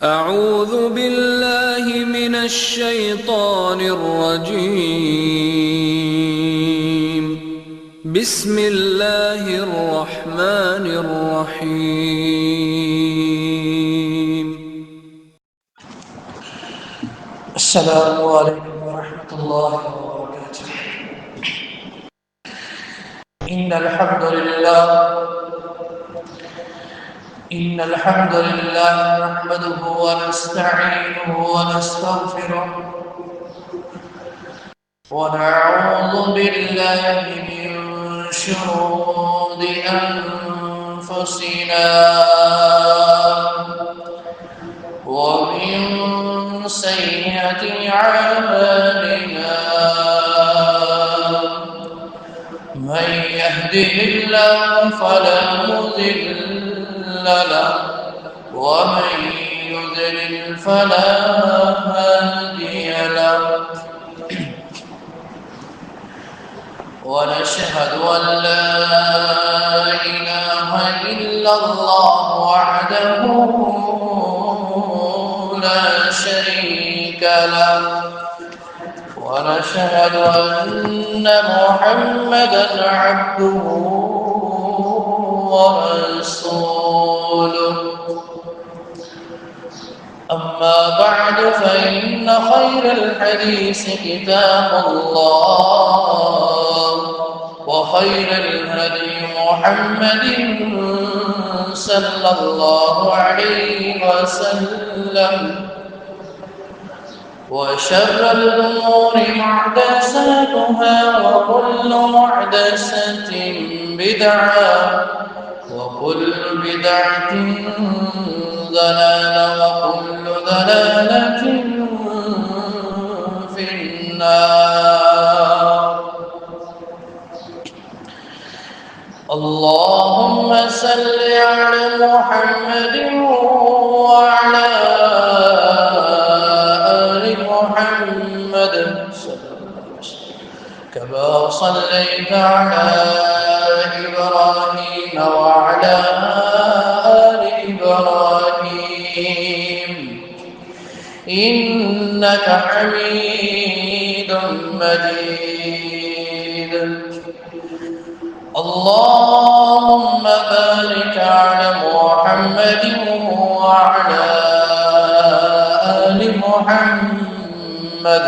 أعوذ بالله من الشيطان الرجيم. بسم الله الرحمن الرحيم. السلام عليكم ورحمة الله وبركاته. إن الحمد لله نحمده ونستعينه ونستغفره ونعوذ بالله من شرور أنفسنا ومن سيئات أعمالنا. من يهده الله فلا مضل له ومن يضلل فلا هادي له. ونشهد أن لا إله إلا الله وحده لا شريك له. ونشهد أن محمدا عبده ورسوله. أما بعد فإن خير الحديث كتاب الله وخير الهدي محمد صلى الله عليه وسلم. وشر الأمور محدثاتها وكل محدثة بدعة وكل بدعة ضلالة وكل ضلالة في النار. اللهم صل على محمد وعلى آل محمد كما صليت على إبراهيم وعلى آل إبراهيم إنك حميد مجيد. اللهم بارك على محمد وعلى آل محمد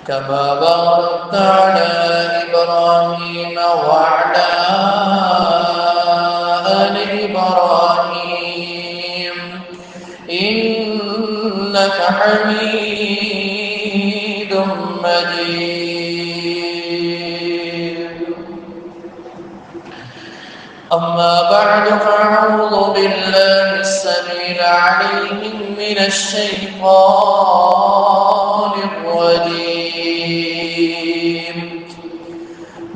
كما باركت على إبراهيم وعلى آل إبراهيم إنك حميد مجيد. أما بعد فأعوذ بالله السميع العليم من الشيطان الرجيم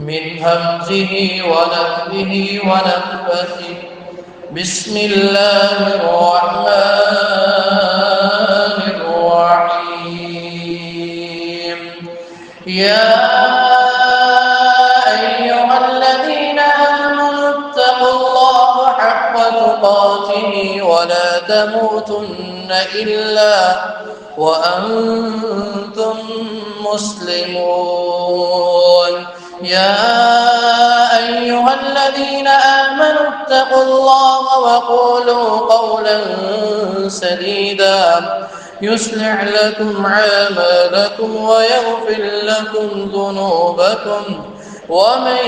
من همزه ونفثه ونفثه. بسم الله الرحمن الرحيم. يا أيها الذين آمنوا اتقوا الله حق تقاته ولا تموتن إلا وأنتم مسلمون. يا أيها الذين آمنوا اتقوا الله وقولوا قولا سديدا يصلح لكم أعمالكم ويغفر لكم ذنوبكم ومن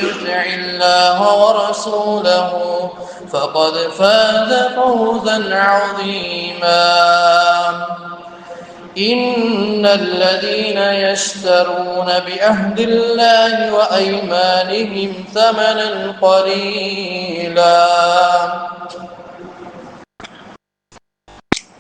يطع الله ورسوله فقد فاز فوزا عظيما. إن الذين يشترون بعهد الله وأيمانهم ثمنا قليلا.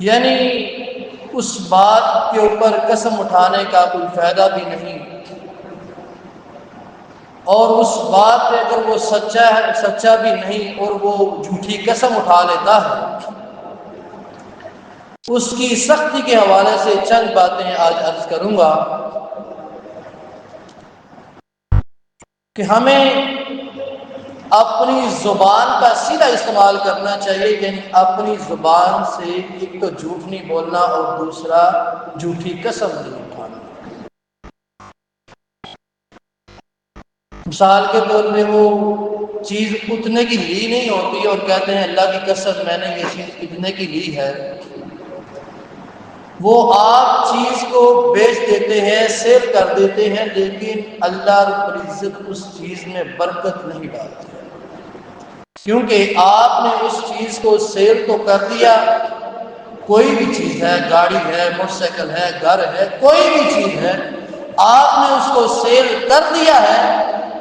یعنی اس بات کے اوپر قسم اٹھانے کا کوئی فائدہ بھی نہیں، اور اس بات پہ اگر وہ سچا بھی نہیں اور وہ جھوٹی قسم اٹھا لیتا ہے، اس کی سختی کے حوالے سے چند باتیں آج عرض کروں گا کہ ہمیں اپنی زبان کا سیدھا استعمال کرنا چاہیے، یعنی اپنی زبان سے ایک تو جھوٹ نہیں بولنا اور دوسرا جھوٹی قسم نہیں اٹھانا۔ مثال کے طور پہ وہ چیز اتنے کی لی نہیں ہوتی اور کہتے ہیں اللہ کی قسم میں نے یہ چیز اتنے کی لی ہے، وہ آپ چیز کو بیچ دیتے ہیں، سیل کر دیتے ہیں، لیکن اللہ رب العزت اس چیز میں برکت نہیں ڈالتے، کیونکہ آپ نے اس چیز کو سیل تو کر دیا۔ کوئی بھی چیز ہے، گاڑی ہے، موٹر سائیکل ہے، گھر ہے، کوئی بھی چیز ہے، آپ نے اس کو سیل کر دیا ہے،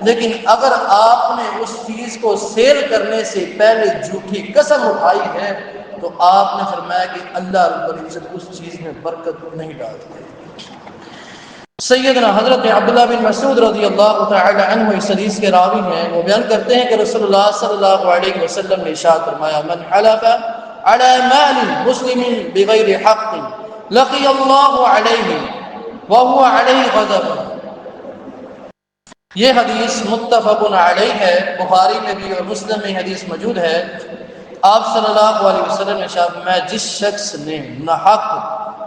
لیکن اگر آپ نے اس چیز کو سیل کرنے سے پہلے جھوٹی قسم اٹھائی ہے تو آپ نے فرمایا کہ اللہ رب العزت اس چیز میں برکت نہیں ڈالتے۔ سیدنا حضرت عبداللہ بن مسعود رضی اللہ تعالی عنہ اس حدیث کے راوی ہیں، وہ بیان کرتے ہیں کہ رسول اللہ صلی اللہ علیہ وسلم نے ارشاد فرمایا، من حلف على مال مسلم بغیر حق لقی اللہ علیہ وهو علیہ غضب۔ یہ حدیث متفق علیہ ہے، بخاری میں بھی اور مسلم میں حدیث موجود ہے۔ آپ صلی اللہ علیہ وسلم نے ارشاد فرمایا، جس شخص نے ناحق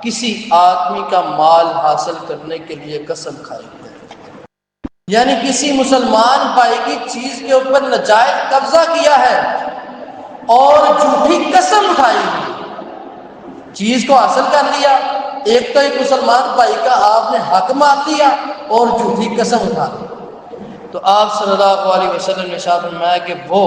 کسی آدمی کا مال حاصل کرنے کے لیے قسم کھائی ہے، یعنی کسی مسلمان بھائی کی چیز کے اوپر ناجائز قبضہ کیا ہے اور جھوٹی قسم اٹھائی ہے، چیز کو حاصل کر لیا، ایک تو ایک مسلمان بھائی کا آپ نے حق مار دیا اور جھوٹی قسم اٹھا لی، تو آپ صلی اللہ علیہ وسلم نے ارشاد فرمایا کہ وہ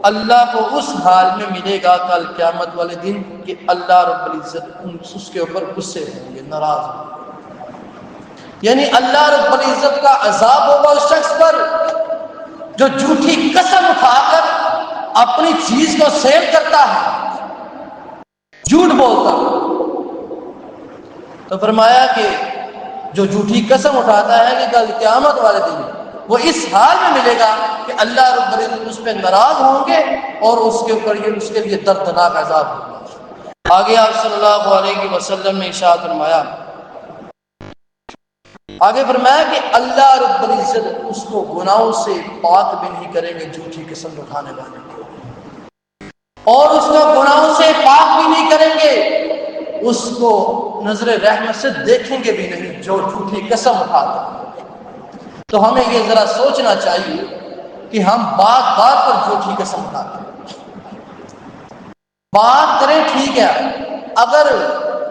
اللہ کو اس حال میں ملے گا کل قیامت والے دن کہ اللہ رب العزت اس کے اوپر غصے ہوں گے، ناراض ہوں گے، یعنی اللہ رب العزت کا عذاب ہوگا اس شخص پر جو جھوٹی قسم اٹھا کر اپنی چیز کو سیل کرتا ہے، جھوٹ بولتا ہے۔ تو فرمایا کہ جو جھوٹی قسم اٹھاتا ہے کہ کل قیامت والے دن وہ اس حال میں ملے گا کہ اللہ رب العزت اس پہ ناراض ہوں گے اور اس کے اوپر اس کے لیے دردناک عذاب ہوگا۔ آگے آپ صلی اللہ علیہ وسلم نے ارشاد فرمایا، کہ اللہ رب العزت اس کو گناہوں سے پاک بھی نہیں کریں گے، جھوٹی قسم اٹھانے والے کو، اور اس کو گناہوں سے پاک بھی نہیں کریں گے، اس کو نظر رحمت سے دیکھیں گے بھی نہیں جو جھوٹی قسم اٹھاتا ہے۔ تو ہمیں یہ ذرا سوچنا چاہیے کہ ہم بات بات پر جھوٹی قسم اٹھاتے ہیں۔ بات کریں ٹھیک ہے، اگر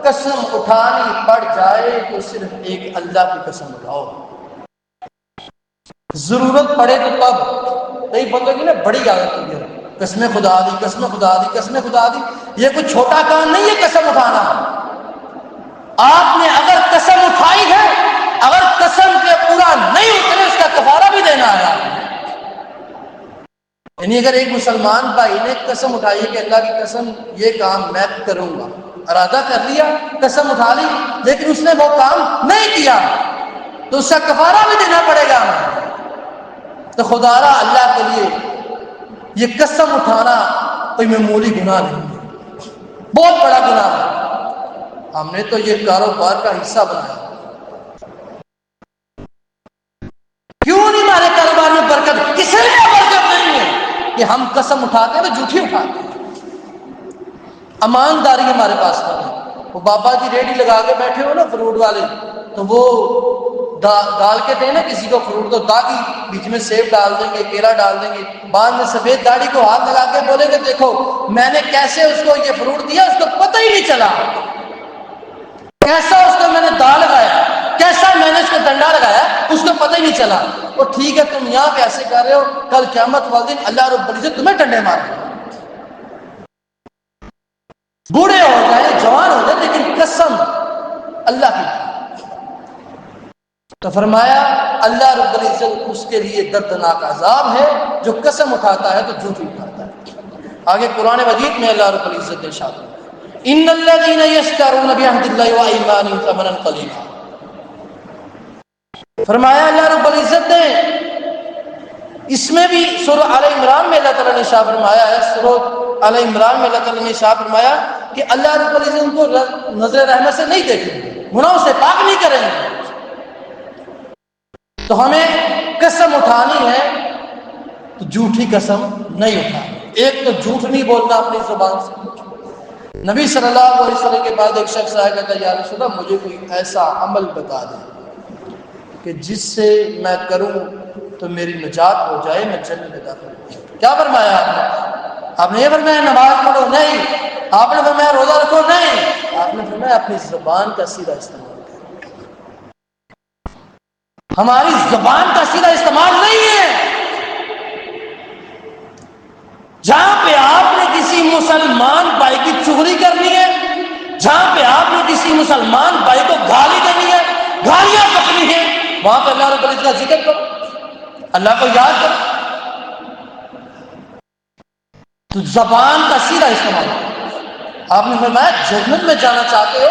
قسم اٹھانی پڑ جائے تو صرف ایک اللہ کی قسم اٹھاؤ، ضرورت پڑے تو تب۔ کئی بندوں کی نا بڑی عادت ہوئی ہے، قسم خدا دی، قسم خدا دی، قسم خدا دی۔ یہ کوئی چھوٹا کام نہیں ہے قسم اٹھانا۔ آپ نے اگر قسم اٹھائی ہے، اگر قسم کے پورا نہیں اترے اس کا کفارہ بھی دینا ہے۔ یعنی اگر ایک مسلمان بھائی نے قسم اٹھائی ہے کہ اللہ کی قسم یہ کام میں کروں گا، ارادہ کر لیا، قسم اٹھا لی، لیکن اس نے وہ کام نہیں کیا تو اس کا کفارہ بھی دینا پڑے گا۔ تو خدا را اللہ کے لیے یہ قسم اٹھانا کوئی معمولی گناہ نہیں ہے، بہت بڑا گناہ ہے۔ ہم نے تو یہ کاروبار کا حصہ بنایا، کیوں نہیں ہمارے کاروبار میں برکت؟ کسی میں برکت نہیں ہے کہ ہم قسم اٹھاتے ہیں تو جھوٹی اٹھاتے ہیں۔ ایمانداری ہمارے پاس نہیں۔ وہ بابا جی ریڈی لگا کے بیٹھے ہو نا فروٹ والے، تو وہ ڈال کے دیں نا کسی کو فروٹ، تو داغی بیچ میں سیب ڈال دیں گے، کیلا ڈال دیں گے، بعد میں سفید داڑھی کو ہاتھ لگا کے بولیں گے دیکھو میں نے کیسے اس کو یہ فروٹ دیا، اس کو پتہ ہی نہیں چلا، کیسا اس کو میں نے دال لگایا، کیسا میں نے اس کو ڈنڈا لگایا، اس کو پتہ ہی نہیں چلا۔ اور ٹھیک ہے تم یہاں پہ ایسے کر رہے ہو، کل قیامت والے دن اللہ رب العزت تمہیں ڈنڈے مار دے۔ بوڑھے ہو جائیں، جوان ہو جائیں، لیکن قسم اللہ کی۔ تو فرمایا اللہ رب العزت اس کے لیے دردناک عذاب ہے جو قسم اٹھاتا ہے تو جھوٹ اٹھاتا ہے۔ آگے قرآن مجید میں اللہ رب العزت نے ارشاد ان الذین یشترون بعہد اللہ وایمانہم ثمنا قلیلا. فرمایا اللہ رب العزت نے اس میں بھی سورہ آل عمران میں اللہ تعالیٰ نے شاہ فرمایا ہے، سورہ آل عمران میں اللہ تعالیٰ نے شاہ فرمایا کہ اللہ رب العزت ان کو نظر رحمت سے نہیں دیکھیں گے، گناہوں سے پاک نہیں کریں گے. تو ہمیں قسم اٹھانی ہے تو جھوٹی قسم نہیں اٹھانی. ایک تو جھوٹ نہیں بولنا اپنی زبان سے. نبی صلی اللہ علیہ وسلم کے بعد ایک شخص آیا کہتا یا رسول اللہ مجھے کوئی ایسا عمل بتا دیں کہ جس سے میں کروں تو میری نجات ہو جائے، میں جنت میں داخل ہو جاؤں. کیا فرمایا آپ نے؟ آپ نے یہ فرمایا نماز پڑھو؟ نہیں. آپ نے فرمایا روزہ رکھو؟ نہیں. آپ نے فرمایا اپنی زبان کا سیدھا استعمال کرو. ہماری زبان کا سیدھا استعمال نہیں ہے. جہاں پہ آپ نے کسی مسلمان بھائی کی چغلی کرنی ہے، جہاں پہ آپ نے کسی مسلمان بھائی کو گالی دینی ہے، گالیاں بکنی ہے، وہاں پہ اللہ رب العزت کا ذکر کرو، اللہ کو یاد کرو. تو زبان کا سیدھا استعمال کرو. آپ نے فرمایا جنت میں جانا چاہتے ہو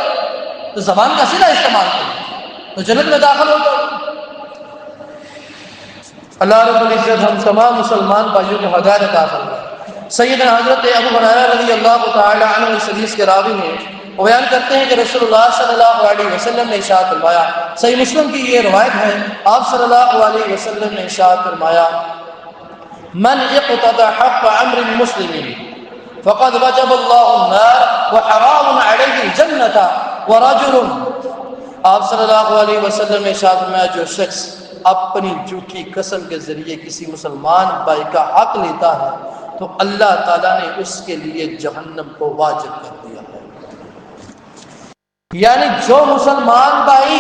تو زبان کا سیدھا استعمال کرو تو جنت میں داخل ہو جاؤ. اللہ رب العزت ہم تمام مسلمان بھائیوں کو ہدایت عطا فرمائے. سیدنا حضرت ابو ہریرہ رضی اللہ تعالی عنہ اس حدیث کے راوی ہیں، وہ بیان کرتے ہیں کہ رسول اللہ صلی اللہ علیہ وسلم نے ارشاد فرمایا، صحیح مسلم کی یہ روایت ہے، آپ صلی اللہ علیہ وسلم نے ارشاد فرمایا من اقتضى حق امر مسلم فقد وجب الله النار وحرام عليه الجنة ورجل. آپ صلی اللہ علیہ وسلم نے ارشاد فرمایا جو شخص اپنی جھوٹی قسم کے ذریعے کسی مسلمان بھائی کا حق لیتا ہے تو اللہ تعالیٰ نے اس کے لیے جہنم کو واجب کر دیا ہے. یعنی جو مسلمان بھائی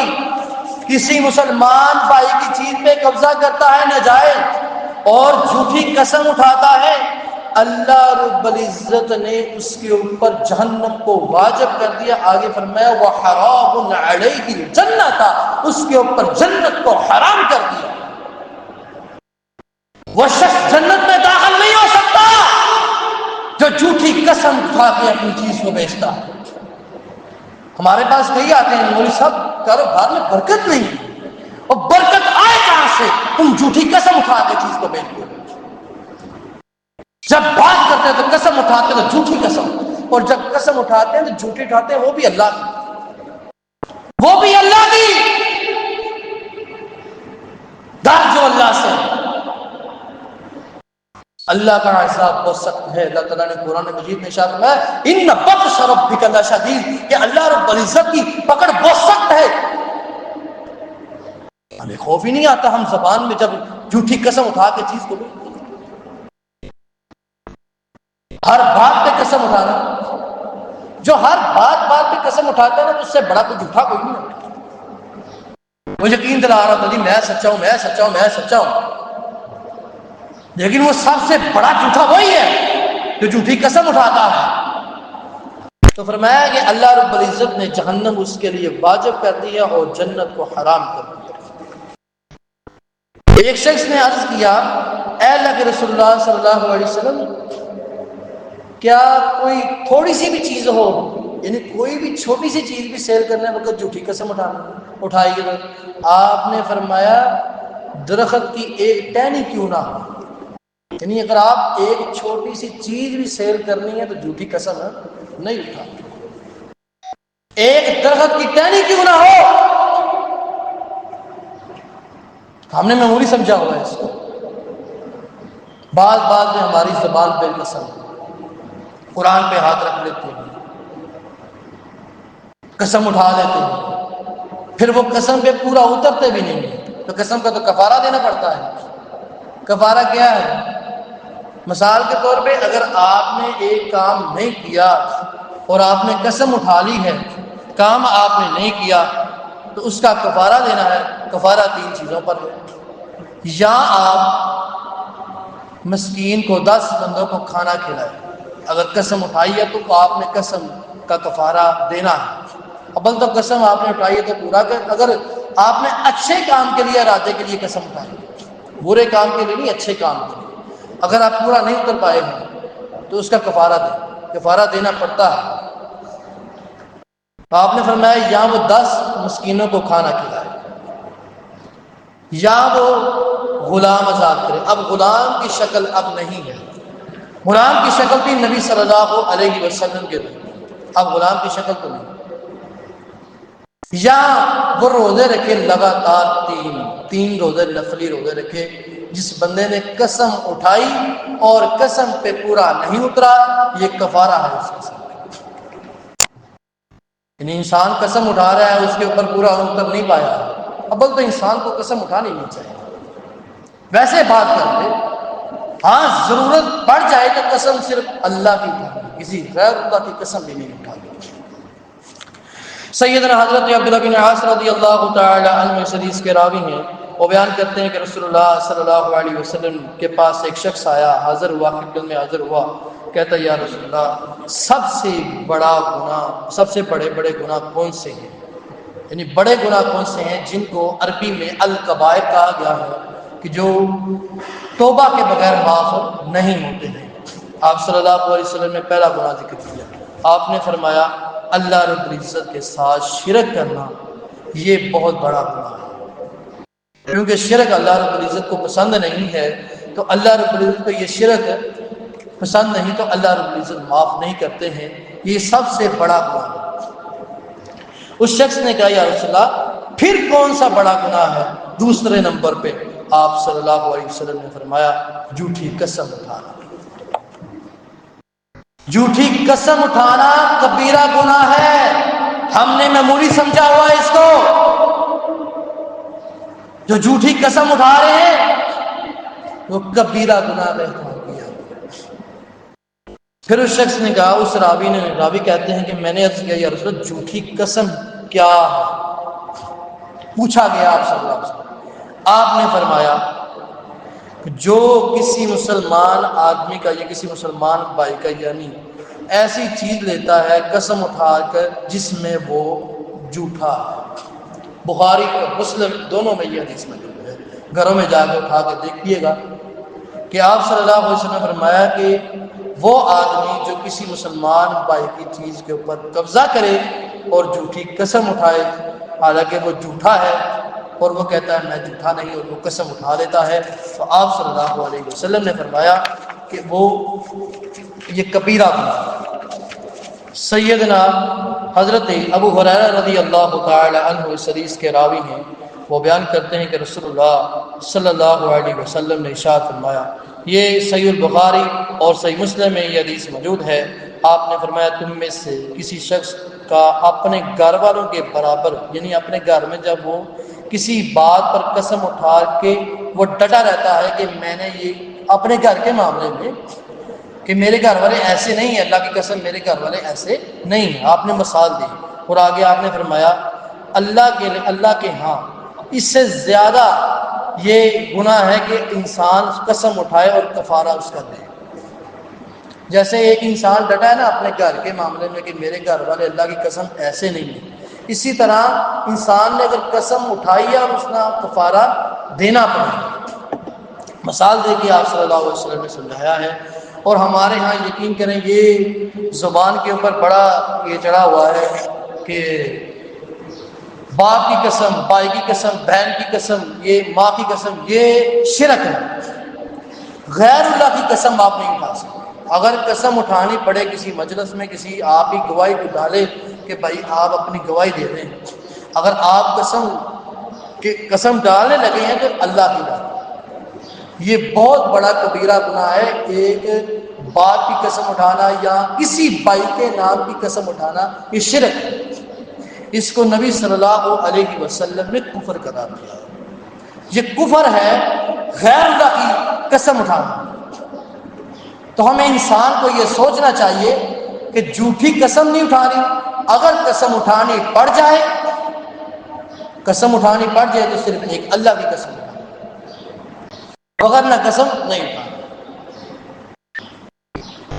کسی مسلمان بھائی کی چیز پہ قبضہ کرتا ہے ناجائز اور جھوٹی قسم اٹھاتا ہے، اللہ رب العزت نے اس کے اوپر جہنم کو واجب کر دیا. آگے فرمایا وَحَرَامٌ عَلَيْهِ الْجَنَّةَ، اس کے اوپر جنت کو حرام کر دیا. وہ شخص جنت میں داخل نہیں ہو سکتا جو جھوٹی قسم اٹھا کے اپنی چیز کو بیچتا ہے. ہمارے پاس کئی آتے ہیں مولوی صاحب کاروبار میں برکت نہیں ہے، اور برکت آئے کہاں سے؟ تم جھوٹی قسم اٹھا کے چیز کو بیچتے ہو. جب بات کرتے ہیں تو قسم اٹھاتے ہیں تو جھوٹی قسم، اور جب قسم اٹھاتے ہیں تو جھوٹی اٹھاتے ہیں وہ بھی اللہ کی، وہ بھی اللہ کی. ڈر جو اللہ سے. اللہ کا عذاب بہت سخت ہے. اللہ تعالیٰ نے قرآن مجید میں ارشاد فرمایا ان بطش ربک لشدید، کہ اللہ رب العزت کی پکڑ بہت سخت ہے. ہمیں خوف ہی نہیں آتا ہم زبان میں جب جھوٹی قسم اٹھا کے چیز کو ہر بات پہ قسم اٹھانا. جو ہر بات پہ قسم اٹھاتا ہے نا اس سے بڑا کوئی جھوٹا کوئی نہیں ہوتا. وہ یقین دلا رہا تھا جی میں سچا ہوں، میں سچا ہوں، میں سچا ہوں، لیکن وہ سب سے بڑا جھوٹا وہی ہے جو جھوٹی قسم اٹھاتا ہے. تو فرمایا کہ اللہ رب العزت نے جہنم اس کے لیے واجب کر دی ہے اور جنت کو حرام کر دیا. ایک شخص نے عرض کیا اے اللہ کے رسول اللہ صلی اللہ علیہ وسلم کیا کوئی تھوڑی سی بھی چیز ہو، یعنی کوئی بھی چھوٹی سی چیز بھی سیل کرنے وقت جھوٹی قسم اٹھائی گئی؟ آپ نے فرمایا درخت کی ایک ٹہنی کیوں نہ ہو، یعنی اگر آپ ایک چھوٹی سی چیز بھی سیل کرنی ہے تو جھوٹی قسم نہیں اٹھا. ایک درخت کی ٹہنی کیوں نہ ہو. ہم نے معمولی سمجھا ہوا ہے اس کو. بعض میں ہماری زبان پہ قسم، قرآن پہ ہاتھ رکھ لیتے ہیں، قسم اٹھا لیتے ہیں، پھر وہ قسم پہ پورا اترتے بھی نہیں ہیں. تو قسم کا تو کفارہ دینا پڑتا ہے. کفارہ کیا ہے؟ مثال کے طور پہ اگر آپ نے ایک کام نہیں کیا اور آپ نے قسم اٹھا لی ہے، کام آپ نے نہیں کیا تو اس کا کفارہ دینا ہے. کفارہ 3 چیزوں پر ہے. یا آپ مسکین کو 10 بندوں کو کھانا کھلائے، اگر قسم اٹھائی ہے تو آپ نے قسم کا کفارہ دینا ہے. ابل تو قسم آپ نے اٹھائی ہے تو پورا کر. اگر آپ نے اچھے کام کے لیے ارادے کے لیے قسم اٹھائی، برے کام کے لیے نہیں، اچھے کام کے لیے، اگر آپ پورا نہیں اتر پائے ہیں تو اس کا کفارہ دیں. کفارہ دینا پڑتا ہے. آپ نے فرمایا یا وہ 10 مسکینوں کو کھانا کھلائے یا وہ غلام آزاد کرے۔ اب غلام کی شکل اب نہیں ہے، غلام کی شکل بھی نبی صلی اللہ علیہ وسلم کے دور، اب غلام کی شکل تو نہیں، یا وہ روزے رکھے لگاتار 3 روزے، نفلی روزے رکھے۔ جس بندے نے قسم اٹھائی اور قسم پہ پورا نہیں اترا، یہ کفارہ ہے اس کے ساتھ۔ یعنی انسان قسم اٹھا رہا ہے، اس کے اوپر پورا اتر نہیں پایا، ابل تو انسان کو قسم اٹھانی نہیں چاہیے، ویسے بات کرتے ہاں ضرورت پڑ جائے تو قسم صرف اللہ کی اٹھانی، کسی غیر اللہ کی قسم بھی نہیں اٹھانی۔ سیدنا حضرت عبداللہ بن عاص رضی اللہ تعالی عنہ اس حدیث کے راوی ہیں، وہ بیان کرتے ہیں کہ رسول اللہ صلی اللہ علیہ وسلم کے پاس ایک شخص آیا، حاضر ہوا، خدمت میں حاضر ہوا، کہتا ہے یا رسول اللہ سب سے بڑا گناہ، سب سے بڑے گناہ کون سے ہیں؟ یعنی بڑے گناہ کون سے ہیں جن کو عربی میں الکبائر کہا گیا ہے، کہ جو توبہ کے بغیر معاف نہیں ہوتے ہیں۔ آپ صلی اللہ علیہ وسلم نے پہلا گناہ ذکر کیا، آپ نے فرمایا اللہ رب العزت کے ساتھ شرک کرنا، یہ بہت بڑا گناہ ہے، کیونکہ شرک اللہ رب العزت کو پسند نہیں ہے، تو اللہ رب العزت کو یہ شرک پسند نہیں تو اللہ رب العزت معاف نہیں کرتے ہیں، یہ سب سے بڑا گناہ ہے۔ اس شخص نے کہا یا رسول اللہ پھر کون سا بڑا گناہ ہے؟ دوسرے نمبر پہ آپ صلی اللہ علیہ وسلم نے فرمایا جھوٹی قسم اٹھانا۔ جھوٹی قسم اٹھانا کبیرہ گناہ ہے، ہم نے معمولی سمجھا ہوا ہے اس کو۔ جو جھوٹی قسم اٹھا رہے ہیں وہ کبیرہ گناہ رہتا کیا۔ پھر اس شخص نے کہا، اس راوی کہتے ہیں کہ میں نے عرض کیا یا رسول اللہ جھوٹی قسم کیا ہے؟ پوچھا گیا آپ صلی اللہ علیہ وسلم، آپ نے فرمایا جو کسی مسلمان آدمی کا یا کسی مسلمان بھائی کا یعنی ایسی چیز لیتا ہے قسم اٹھا کر جس میں وہ جھوٹا ہے۔ بخاری اور مسلم دونوں میں یہ حدیث موجود ہے، گھروں میں جا کے اٹھا کے دیکھیے گا کہ آپ صلی اللہ علیہ وسلم نے فرمایا کہ وہ آدمی جو کسی مسلمان بھائی کی چیز کے اوپر قبضہ کرے اور جھوٹی قسم اٹھائے، حالانکہ وہ جھوٹا ہے اور وہ کہتا ہے میں جھوٹا نہیں، اور وہ قسم اٹھا لیتا ہے، تو آپ صلی اللہ علیہ وسلم نے فرمایا کہ وہ یہ کبیرہ گناہ ہے۔ سیدنا حضرت ابو ہریرہ رضی اللہ تعالی عنہ اس حدیث کے راوی ہیں، وہ بیان کرتے ہیں کہ رسول اللہ صلی اللہ علیہ وسلم نے ارشاد فرمایا، یہ صحیح البخاری اور صحیح مسلم میں یہ حدیث موجود ہے، آپ نے فرمایا تم میں سے کسی شخص کا اپنے گھر والوں کے برابر، یعنی اپنے گھر میں جب وہ کسی بات پر قسم اٹھا کے وہ ڈٹا رہتا ہے کہ میں نے یہ اپنے گھر کے معاملے میں کہ میرے گھر والے ایسے نہیں ہیں، اللہ کی قسم میرے گھر والے ایسے نہیں ہیں، آپ نے مثال دی، اور آگے آپ نے فرمایا اللہ کے ہاں اس سے زیادہ یہ گناہ ہے کہ انسان قسم اٹھائے اور کفارہ اس کا دے۔ جیسے ایک انسان ڈٹا ہے نا اپنے گھر کے معاملے میں کہ میرے گھر والے اللہ کی قسم ایسے نہیں ہیں، اسی طرح انسان نے اگر قسم اٹھائی ہے اور اس کا کفارہ دینا پڑے۔ مثال دے کے آپ صلی اللہ علیہ وسلم نے سمجھایا ہے، اور ہمارے ہاں یقین کریں یہ زبان کے اوپر بڑا یہ چڑھا ہوا ہے کہ باپ کی قسم، بھائی کی قسم، بہن کی قسم، یہ ماں کی قسم، یہ شرک ہے۔ غیر اللہ کی قسم آپ نہیں اٹھا سکتے۔ اگر قسم اٹھانی پڑے کسی مجلس میں، کسی آپ کی گواہی کو ڈالے کہ بھائی آپ اپنی گواہی دے دیں، اگر آپ قسم ڈالنے لگے ہیں تو اللہ کی ڈالیں، یہ بہت بڑا کبیرہ گناہ ہے۔ ایک باپ کی قسم اٹھانا یا کسی بھائی کے نام کی قسم اٹھانا یہ شرک ہے، اس کو نبی صلی اللہ علیہ وسلم نے کفر قرار دیا۔ یہ کفر ہے غیر اللہ کی قسم اٹھانا۔ تو ہمیں انسان کو یہ سوچنا چاہیے کہ جھوٹی قسم نہیں اٹھانی، اگر قسم اٹھانی پڑ جائے تو صرف ایک اللہ کی قسم اٹھانی، وغیرہ قسم نہیں اٹھانی۔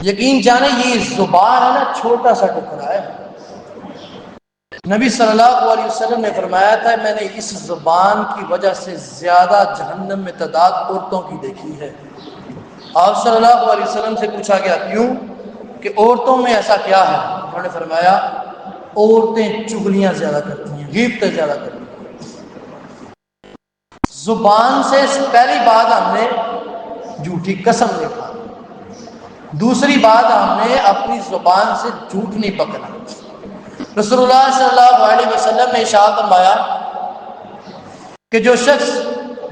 یقین جانے یہ زبان ہے نا چھوٹا سا ٹکڑا ہے، نبی صلی اللہ علیہ وسلم نے فرمایا تھا میں نے اس زبان کی وجہ سے زیادہ جہنم میں تعداد عورتوں کی دیکھی ہے۔ آپ صلی اللہ علیہ وسلم سے پوچھا گیا کیوں، کہ عورتوں میں ایسا کیا ہے؟ انہوں نے فرمایا عورتیں چغلیاں زیادہ کرتی ہیں، غیبتیں زیادہ کرتی ہیں۔ زبان سے پہلی بات ہم نے جھوٹی قسم نہیں کھانی، دوسری بات ہم نے اپنی زبان سے جھوٹ نہیں پکڑنا۔ رسول اللہ صلی اللہ علیہ وسلم نے ارشاد فرمایا کہ جو شخص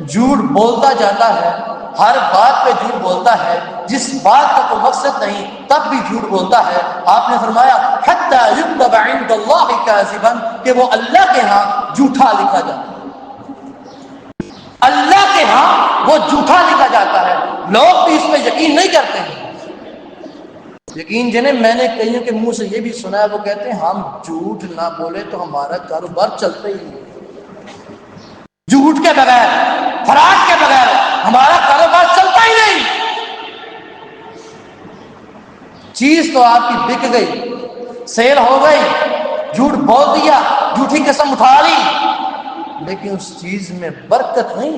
جھوٹ بولتا جاتا ہے، ہر بات پہ جھوٹ بولتا ہے، جس بات کا کوئی مقصد نہیں تب بھی جھوٹ بولتا ہے، آپ نے فرمایا حتی یکتب عند اللہ کاذبا، کہ وہ اللہ کے ہاں جھوٹا لکھا جاتا ہے، اللہ کے ہاں وہ جھوٹا لکھا جاتا ہے۔ لوگ بھی اس پہ یقین نہیں کرتے ہیں۔ یقین جنہیں میں نے کئیوں کے منہ سے یہ بھی سنا ہے، وہ کہتے ہیں ہم جھوٹ نہ بولے تو ہمارا کاروبار چلتا ہی نہیں، جھوٹ کے بغیر، فراڈ کے بغیر ہمارا کاروبار چلتا ہی نہیں۔ چیز تو آپ کی بک گئی، سیل ہو گئی، جھوٹ بول دیا، جھوٹی قسم اٹھا لی، لیکن اس چیز میں برکت نہیں۔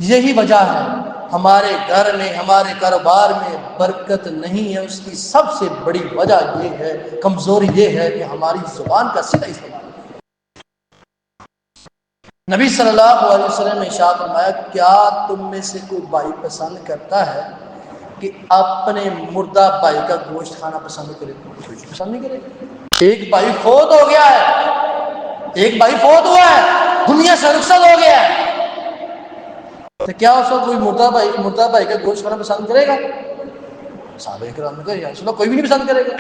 یہی وجہ ہے ہمارے گھر میں، ہمارے کاروبار میں برکت نہیں ہے۔ اس کی سب سے بڑی وجہ یہ ہے، کمزوری یہ ہے کہ ہماری زبان کا صحیح استعمال۔ نبی صلی اللہ علیہ وسلم نے ارشاد فرمایا کیا تم میں سے کوئی بھائی پسند کرتا ہے کہ اپنے مردہ بھائی کا گوشت کھانا پسند کرے؟ پسند نہیں کرے گا۔ ایک بھائی فوت ہو گیا ہے، ایک بھائی فوت ہوا ہے، دنیا سے رخصت ہو گیا ہے، تو کیا اس کو کوئی مردہ بھائی کا گوشت کھانا پسند کرے گا؟ صحابہ کرام نے کہا یا رسول اللہ کوئی بھی نہیں پسند کرے گا۔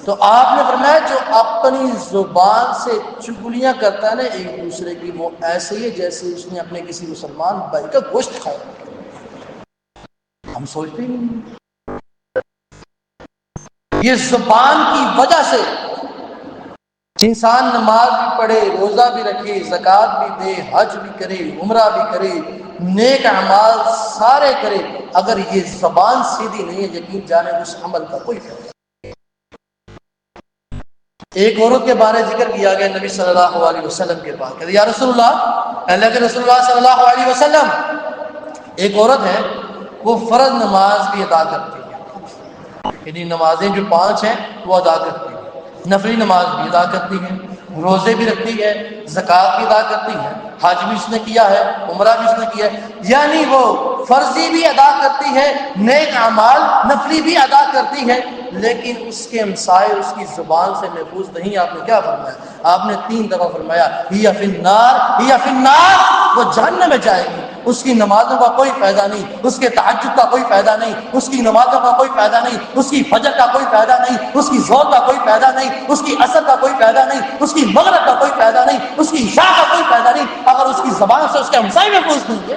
تو آپ نے فرمایا جو اپنی زبان سے چگلیاں کرتا ہے نا ایک دوسرے کی، وہ ایسے ہی ہے جیسے اس نے اپنے کسی مسلمان بھائی کا گوشت کھایا۔ ہم سوچتے ہی نہیں، یہ زبان کی وجہ سے انسان نماز بھی پڑھے، روزہ بھی رکھے، زکوٰۃ بھی دے، حج بھی کرے، عمرہ بھی کرے، نیک اعمال سارے کرے، اگر یہ زبان سیدھی نہیں ہے یقین جانے اس عمل کا کوئی فائدہ۔ ایک عورت کے بارے ذکر کیا گیا نبی صلی اللہ علیہ وسلم کے پاس، کہ یا رسول اللہ کے رسول اللہ صلی اللہ علیہ وسلم، ایک عورت ہے وہ فرض نماز بھی ادا کرتی ہے، یعنی نمازیں جو 5 ہیں وہ ادا کرتی ہے، نفلی نماز بھی ادا کرتی ہے، روزے بھی رکھتی ہے، زکوٰۃ بھی ادا کرتی ہے، حج بھی اس نے کیا ہے، عمرہ بھی اس نے کیا ہے، یعنی وہ فرضی بھی ادا کرتی ہے، نیک اعمال نفلی بھی ادا کرتی ہے، لیکن اس کے مسائل اس کی زبان سے محفوظ نہیں۔ آپ نے کیا فرمایا؟ آپ نے 3 دفعہ فرمایا ہی فی النار، ہی فی النار، وہ جہنم میں جائے گی۔ اس کی نمازوں کا کوئی فائدہ نہیں، اس کے تہجد کا کوئی فائدہ نہیں، اس کی نمازوں کا کوئی فائدہ نہیں، اس کی فجر کا کوئی فائدہ نہیں، اس کی ظہر کا کوئی فائدہ نہیں، اس کی عصر کا کوئی فائدہ نہیں، اس کی مغرب کا کوئی فائدہ نہیں، اس کی عشاء کا کوئی فائدہ نہیں، اگر اس کی زبان سے اس کے ہمسائے محفوظ نہیں ہے۔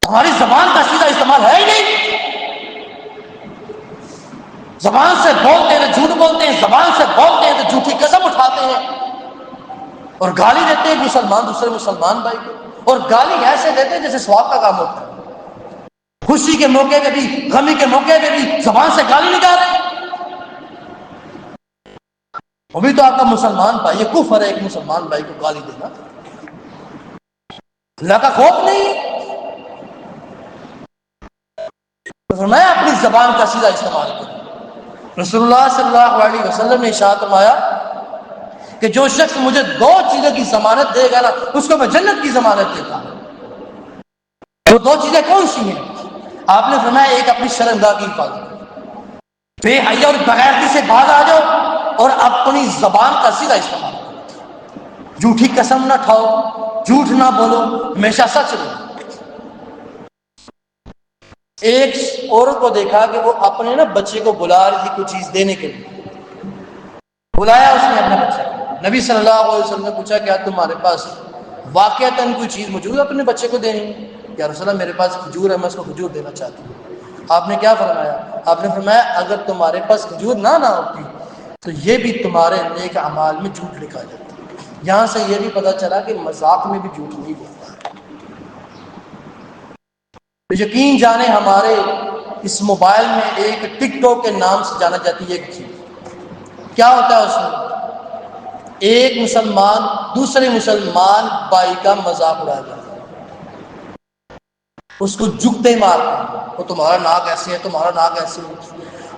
ہماری زبان کا سیدھا استعمال ہے ہی نہیں۔ زبان سے بولتے ہیں تو جھوٹ بولتے ہیں، زبان سے بولتے ہیں تو جھوٹی قسم اٹھاتے ہیں، اور گالی دیتے ہیں مسلمان دوسرے مسلمان بھائی کو، اور گالی ایسے دیتے ہیں جیسے ثواب کا کام ہوتا ہے۔ خوشی کے موقع پہ بھی، غمی کے موقع پہ بھی زبان سے گالی نکالے، وہ بھی تو آپ کا مسلمان بھائی ہے، کفر ہے ایک مسلمان بھائی کو گالی دینا۔ اللہ کا خوف نہیں، تو فرمایا اپنی زبان کا سیدھا استعمال کریں۔ رسول اللہ صلی اللہ علیہ وسلم نے ارشاد فرمایا کہ جو شخص مجھے 2 چیزوں کی ضمانت دے گا نا اس کو میں جنت کی ضمانت دیتا ہوں۔ وہ 2 چیزیں کون سی ہیں؟ آپ نے فرمایا ایک اپنی شرمگاہ کی حفاظت، بے حیا اور بغیرتی سے باز آ جاؤ، اور اپنی زبان کا سیدھا استعمال کرو، جھوٹی قسم نہ کھاؤ، جھوٹ نہ بولو، ہمیشہ سچ بولو۔ ایک عورت کو دیکھا کہ وہ اپنے نا بچے کو بلا رہی تھی کچھ چیز دینے کے لیے، بلایا اس نے اپنے بچے کو، نبی صلی اللہ علیہ وسلم نے پوچھا کیا تمہارے پاس واقعتاً کوئی چیز موجود ہے اپنے بچے کو دینی؟ یا رسول اللہ میرے پاس کھجور ہے، میں اس کو کھجور دینا چاہتی ہوں۔ آپ نے کیا فرمایا؟ آپ نے فرمایا اگر تمہارے پاس کھجور نہ ہوتی تو یہ بھی تمہارے نیک اعمال میں جھوٹ لکھا جاتا۔ یہاں سے یہ بھی پتہ چلا کہ مذاق میں بھی جھوٹ نہیں بولتا۔ یقین جانے ہمارے اس موبائل میں ایک ٹک ٹاک کے نام سے جانا جاتی ہے ایک چیز، کیا ہوتا ہے اس میں؟ ایک مسلمان دوسرے مسلمان بھائی کا مذاق اڑاتا ہے، اس کو جگتے مارتا ہے، وہ تمہارا ناک ایسے ہے، تمہارا ناک ایسے ہے،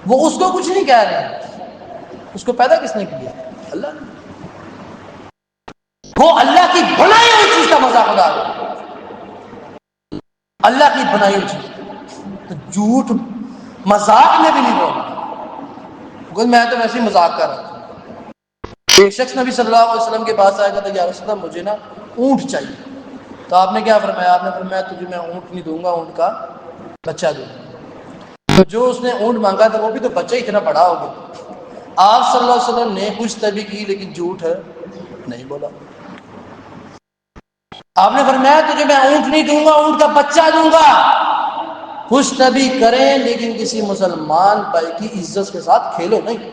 وہ اس کو کچھ نہیں کہہ رہے ہیں، اس کو پیدا کس نے کیا؟ اللہ نے۔ وہ اللہ کی بنائی ہوئی چیز کا مذاق اڑا رہے ہیں، اللہ کی بنائی ہوئی چیز۔ تو جھوٹ مذاق میں بھی نہیں بولنا، میں تو ویسے ہی مذاق کر رہا تھا۔ ایک شخص نبی صلی اللہ علیہ وسلم کے پاس آیا کہ یا رسول اللہ مجھے نا اونٹ چاہیے، تو آپ نے کیا فرمایا؟ آپ نے فرمایا تجھے میں اونٹ نہیں دوں گا، اونٹ کا بچہ دوں گا۔ تو جو اس نے اونٹ مانگا تھا وہ بھی تو بچہ ہی اتنا بڑا ہو گیا۔ آپ صلی اللہ علیہ وسلم نے خوش طبی کی لیکن جھوٹ نہیں بولا۔ آپ نے فرمایا تجھے میں اونٹ نہیں دوں گا، اونٹ کا بچہ دوں گا۔ خوش طبی کریں لیکن کسی مسلمان بھائی کی عزت کے ساتھ کھیلو نہیں۔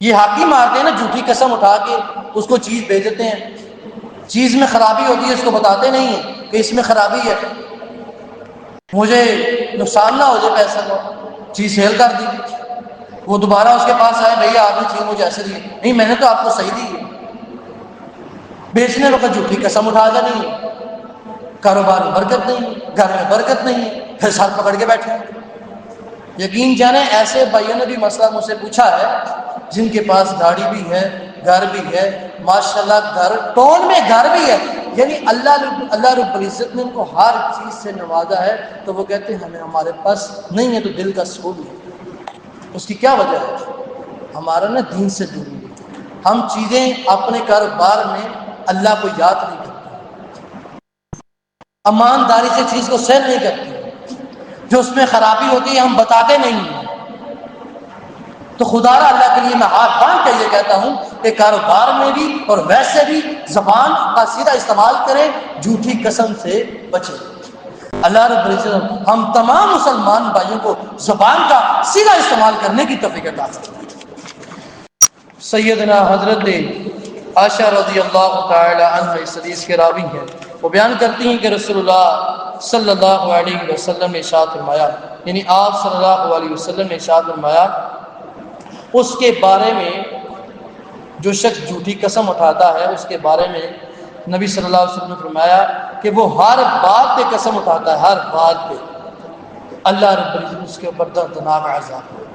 یہ حاکی مارتے ہیں نا جھوٹی قسم اٹھا کے، اس کو چیز بھیج دیتے ہیں، چیز میں خرابی ہوتی ہے اس کو بتاتے نہیں ہیں کہ اس میں خرابی ہے، مجھے نقصان نہ ہو جائے پیسہ کو، چیز سیل کر دی۔ وہ دوبارہ اس کے پاس آئے، بھیا آپ نے چیز مجھے ایسے دی، نہیں میں نے تو آپ کو صحیح دی ہے۔ بیچنے وقت جھوٹی قسم اٹھا دینی ہے، کاروبار میں برکت نہیں، گھر میں برکت نہیں، پھر ساتھ پکڑ کے بیٹھے۔ یقین جانیں ایسے بھائیوں نے بھی مسئلہ مجھ سے پوچھا ہے جن کے پاس گاڑی بھی ہے، گھر بھی ہے، ماشاءاللہ گھر ٹون میں گھر بھی ہے، یعنی اللہ رب العزت نے ان کو ہر چیز سے نوازا ہے، تو وہ کہتے ہیں ہمیں ہمارے پاس نہیں ہے تو دل کا سکون نہیں۔ اس کی کیا وجہ ہے؟ ہمارا نا دین سے دوری ہے، ہم چیزیں اپنے کاروبار میں اللہ کو یاد نہیں کرتے، ایمانداری سے چیز کو سیل نہیں کرتے، جو اس میں خرابی ہوتی ہے ہم بتاتے نہیں ہیں۔ تو خدا را اللہ کے لیے میں ہاتھ باندھ کے یہ کہتا ہوں کہ کاروبار میں بھی اور ویسے بھی زبان کا سیدھا استعمال کریں، جھوٹی قسم سے بچیں۔ اللہ رب العزت ہم تمام مسلمان بھائیوں کو زبان کا سیدھا استعمال کرنے کی توفیق عطا فرمائے۔ سیدنا حضرت عائشہ رضی اللہ تعالی عنہ اس حدیث کے راوی ہیں، وہ بیان کرتی ہیں کہ رسول اللہ صلی اللہ علیہ وسلم نے ارشاد فرمایا، یعنی آپ صلی اللہ علیہ وسلم نے ارشاد فرمایا اس کے بارے میں جو شخص جھوٹی قسم اٹھاتا ہے اس کے بارے میں نبی صلی اللہ علیہ وسلم نے فرمایا کہ وہ ہر بات پہ قسم اٹھاتا ہے، ہر بات پہ اللہ رب العزت اس کے اوپر دردناک عذاب ہوگا۔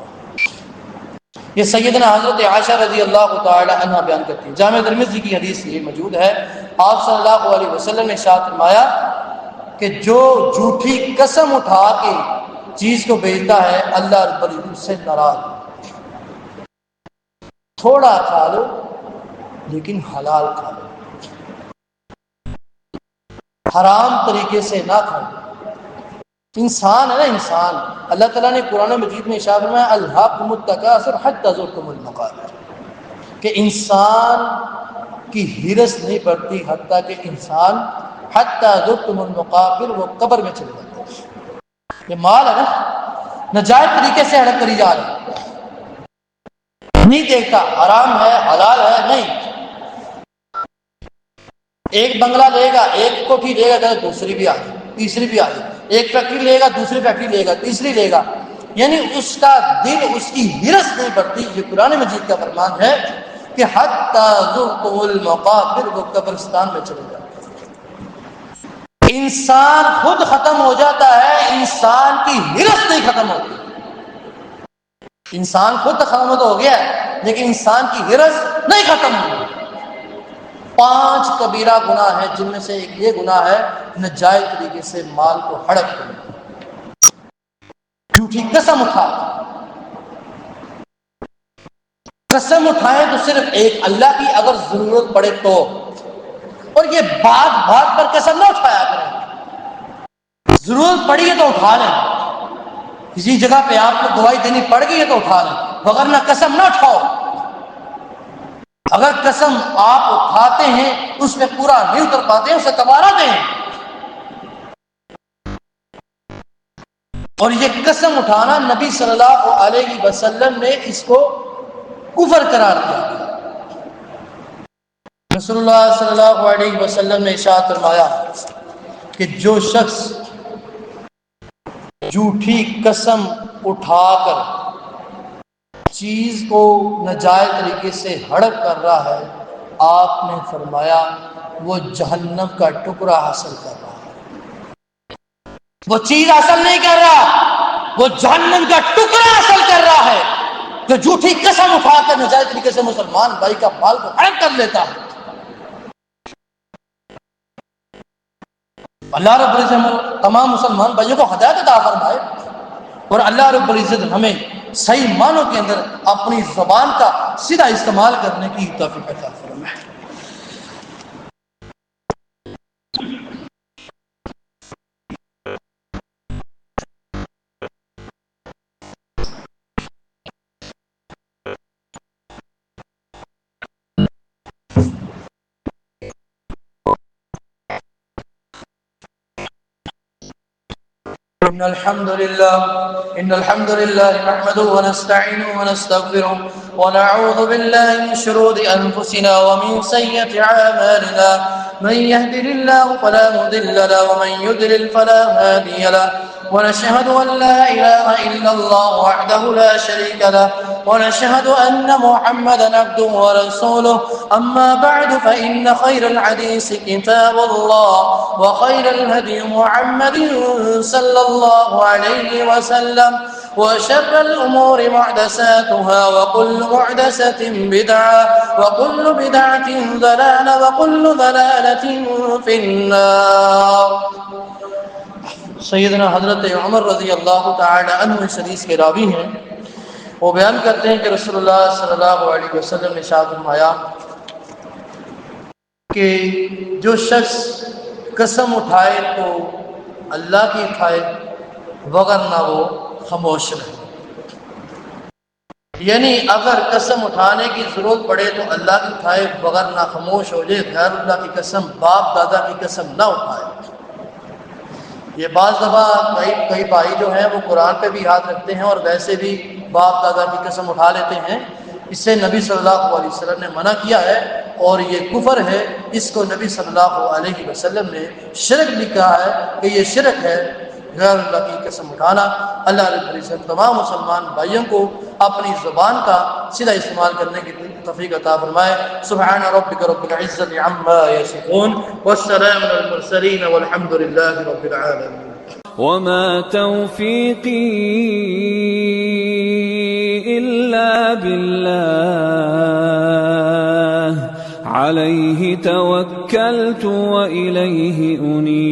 یہ سیدنا حضرت عائشہ رضی اللہ تعالی عنہ بیان کرتی ہیں، جامع ترمذی کی حدیث یہ موجود ہے۔ آپ صلی اللہ علیہ وسلم نے ارشاد فرمایا کہ جو جھوٹی قسم اٹھا کے چیز کو بیچتا ہے اللہ رب العزت سے ناراض ہے۔ تھوڑا کھا لو لیکن حلال کھا لو، حرام طریقے سے نہ کھاؤ۔ انسان ہے نا انسان، اللہ تعالیٰ نے قرآن مجید میں ارشاد فرمایا الہاکم التکاثر حتی زرتم المقابر، کہ انسان کی ہرس نہیں بڑھتی حتیٰ کہ انسان حتی زرتم المقابر وہ قبر میں چلے جاتا ہے۔ یہ مال ہے نا ناجائز طریقے سے ہڑپ کری جا رہی ہے، نہیں دیکھتا حرام ہے حلال ہے نہیں، ایک بنگلہ لے گا، ایک کوٹھی لے گا، دوسری بھی آ جائے، تیسری بھی آ جائے، ایک فیکٹری لے گا، دوسری فیکٹری لے گا، تیسری لے گا، یعنی اس کا دل، اس کی ہرس نہیں بڑھتی۔ یہ قرآن مجید کا فرمان ہے کہ حتی زرتم المقابر، وہ قبرستان میں چلے جاتے۔ انسان خود ختم ہو جاتا ہے، انسان کی ہرس نہیں ختم ہوتی۔ انسان خود ختم تو ہو گیا ہے لیکن انسان کی ہرس نہیں ختم ہوئی۔ 5 کبیرہ گناہ ہیں جن میں سے ایک یہ گناہ ہے ناجائز طریقے سے مال کو ہڑپ کرنا، جھوٹی قسم اٹھا، قسم اٹھائیں تو صرف ایک اللہ کی، اگر ضرورت پڑے تو، اور یہ بات بات پر قسم نہ اٹھایا کریں، ضرورت پڑی ہے تو اٹھا لیں، کسی جگہ پہ آپ کو گواہی دینی پڑ گئی ہے تو اٹھا لیں، وگرنہ قسم نہ اٹھاؤ۔ اگر قسم آپ اٹھاتے ہیں اس میں پورا نہیں اتر پاتے ہیں، اسے دوبارہ دیں۔ اور یہ قسم اٹھانا نبی صلی اللہ علیہ وسلم نے اس کو کفر قرار دیا۔ رسول اللہ صلی اللہ علیہ وسلم نے ارشاد فرمایا کہ جو شخص جھوٹی قسم اٹھا کر چیز کو ناجائز طریقے سے ہڑپ کر رہا ہے، آپ نے فرمایا وہ جہنم کا ٹکڑا حاصل کر رہا ہے، وہ چیز حاصل نہیں کر رہا، وہ جہنم کا ٹکڑا حاصل کر رہا ہے۔ جو جھوٹی قسم اٹھا کر ناجائز طریقے سے مسلمان بھائی کا مال کو حرام کر لیتا ہے۔ اللہ رب العزت تمام مسلمان بھائیوں کو ہدایت عطا فرمائے، اور اللہ رب العزت ہمیں صحیح معنوں کے اندر اپنی زبان کا سیدھا استعمال کرنے کی توفیق عطا فرمائے۔ إن الحمد لله نحمده ونستعينه ونستغفره ونعوذ بالله من شرور أنفسنا ومن سيئات أعمالنا، من يهده الله فلا مضل له ومن يضلل فلا هادي له، ونشهد أن لا إله إلا الله وحده لا شريك له، ونشهد أن محمدا عبده ورسوله. أما بعد فإن خير الحديث كتاب الله، وخير الهدي محمد صلى الله عليه وسلم، وشر الأمور محدثاتها، وكل محدثة بدعة، وكل بدعة ضلالة، وكل ضلالة في النار۔ سیدنا حضرت عمر رضی اللہ تعالی عنہ اس حدیث کے راوی ہیں، وہ بیان کرتے ہیں کہ رسول اللہ صلی اللہ علیہ وسلم نے ارشاد فرمایا کہ جو شخص قسم اٹھائے تو اللہ کی اٹھائے وگرنہ وہ خاموش رہے۔ یعنی اگر قسم اٹھانے کی ضرورت پڑے تو اللہ کی اٹھائے وگرنہ خاموش ہو جائے، غیر اللہ کی قسم، باپ دادا کی قسم نہ اٹھائے۔ یہ بعض دفعہ کئی بھائی جو ہیں وہ قرآن پہ بھی ہاتھ رکھتے ہیں اور ویسے بھی باپ دادا کی قسم اٹھا لیتے ہیں، اس سے نبی صلی اللہ علیہ وسلم نے منع کیا ہے اور یہ کفر ہے۔ اس کو نبی صلی اللہ علیہ وسلم نے شرک بھی کہا ہے کہ یہ شرک ہے غیر اللہ کی قسم اٹھانا۔ اللہ رب العزت تمام مسلمان بھائیوں کو اپنی زبان کا سیدھا استعمال کرنے کی توفیق عطا فرمائے۔ سبحان ربک رب العزت عما یصفون والسلام علی المرسلین والحمد للہ رب العالمین۔ وما توفيقي إلا بالله عليه توكلت وإليه أنيب۔